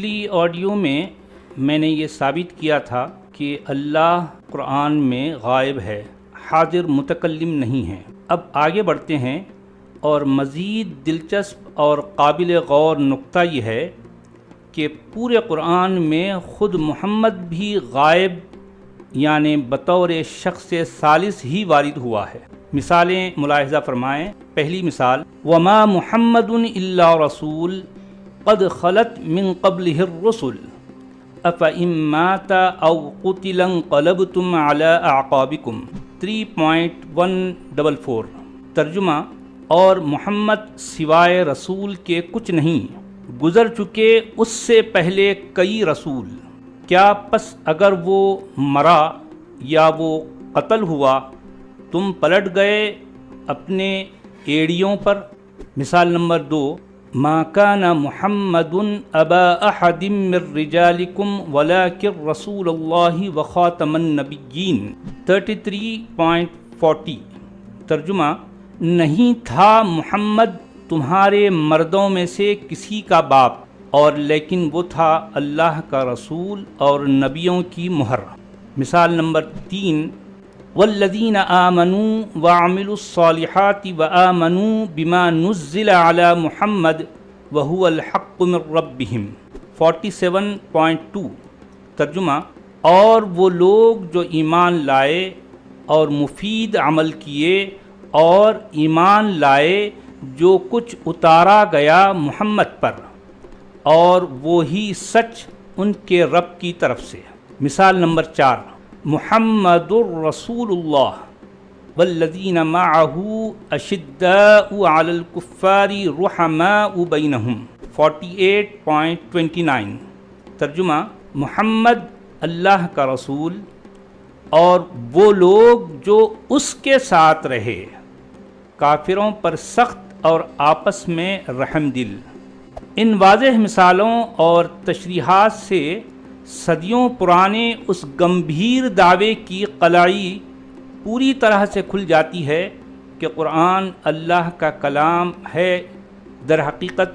پچھلی آڈیو میں نے یہ ثابت کیا تھا کہ اللہ قرآن میں غائب ہے، حاضر متکلم نہیں ہے۔ اب آگے بڑھتے ہیں، اور مزید دلچسپ اور قابل غور نقطہ یہ ہے کہ پورے قرآن میں خود محمد بھی غائب یعنی بطور شخص ثالث ہی وارد ہوا ہے۔ مثالیں ملاحظہ فرمائیں۔ پہلی مثال، وما محمد الا رسول قد خلت من قبلہ الرسل افإن مات او قتل انقلبتم علی اعقابکم 3.144۔ ترجمہ، اور محمد سوائے رسول کے کچھ نہیں، گزر چکے اس سے پہلے کئی رسول، کیا پس اگر وہ مرا یا وہ قتل ہوا تم پلٹ گئے اپنے ایڑیوں پر؟ مثال نمبر 2، ما کان محمد ابا احد من رجالکم ولکن رسول اللہ وخاتم النبیین 33.40۔ ترجمہ، نہیں تھا محمد تمہارے مردوں میں سے کسی کا باپ، اور لیکن وہ تھا اللہ کا رسول اور نبیوں کی مہر۔ مثال نمبر 3، والذین آمنوا وعملوا الصالحات وآمنوا بما نزل علی محمد وهو الحق من ربهم 47.2۔ ترجمہ، اور وہ لوگ جو ایمان لائے اور مفید عمل کیے اور ایمان لائے جو کچھ اتارا گیا محمد پر، اور وہی سچ ان کے رب کی طرف سے۔ مثال نمبر 4، محمد الرسول اللہ والذین معہ اشداء علی الکفار رحماء بینہم 48.29۔ ترجمہ، محمد اللہ کا رسول اور وہ لوگ جو اس کے ساتھ رہے، کافروں پر سخت اور آپس میں رحم دل۔ ان واضح مثالوں اور تشریحات سے صدیوں پرانے اس گمبھیر دعوے کی قلعی پوری طرح سے کھل جاتی ہے کہ قرآن اللہ کا کلام ہے۔ در حقیقت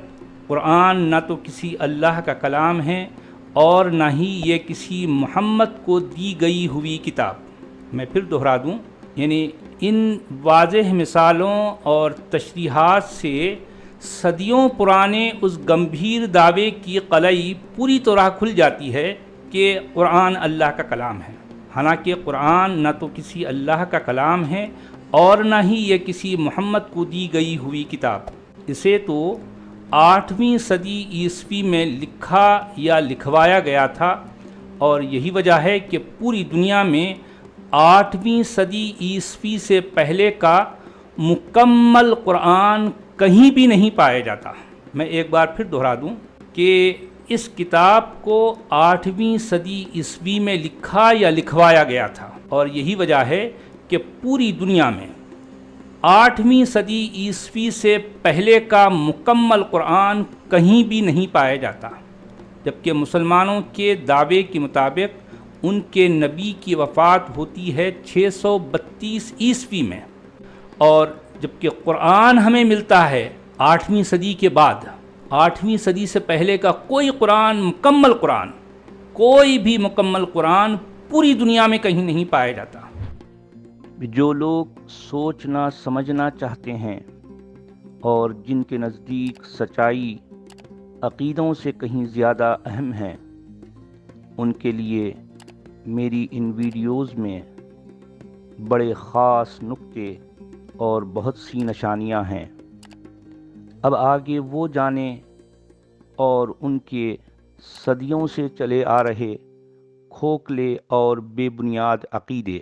قرآن نہ تو کسی اللہ کا کلام ہے اور نہ ہی یہ کسی محمد کو دی گئی ہوئی کتاب۔ میں پھر دہرا دوں، یعنی ان واضح مثالوں اور تشریحات سے صدیوں پرانے اس گمبھیر دعوے کی قلعی پوری طرح کھل جاتی ہے کہ قرآن اللہ کا کلام ہے، حالانکہ قرآن نہ تو کسی اللہ کا کلام ہے اور نہ ہی یہ کسی محمد کو دی گئی ہوئی کتاب۔ اسے تو 8ویں صدی عیسوی میں لکھا یا لکھوایا گیا تھا، اور یہی وجہ ہے کہ پوری دنیا میں 8ویں صدی عیسوی سے پہلے کا مکمل قرآن کہیں بھی نہیں پایا جاتا۔ میں ایک بار پھر دہرا دوں کہ اس کتاب کو 8ویں صدی عیسوی میں لکھا یا لکھوایا گیا تھا، اور یہی وجہ ہے کہ پوری دنیا میں 8ویں صدی عیسوی سے پہلے کا مکمل قرآن کہیں بھی نہیں پایا جاتا، جبکہ مسلمانوں کے دعوے کے مطابق ان کے نبی کی وفات ہوتی ہے 632 عیسوی میں، اور جبکہ قرآن ہمیں ملتا ہے 8ویں صدی کے بعد۔ 8ویں صدی سے پہلے کا کوئی قرآن، مکمل قرآن، کوئی بھی مکمل قرآن پوری دنیا میں کہیں نہیں پایا جاتا۔ جو لوگ سوچنا سمجھنا چاہتے ہیں اور جن کے نزدیک سچائی عقیدوں سے کہیں زیادہ اہم ہے، ان کے لیے میری ان ویڈیوز میں بڑے خاص نکتے اور بہت سی نشانیاں ہیں۔ اب آگے وہ جانیں اور ان کے صدیوں سے چلے آ رہے کھوکھلے اور بے بنیاد عقیدے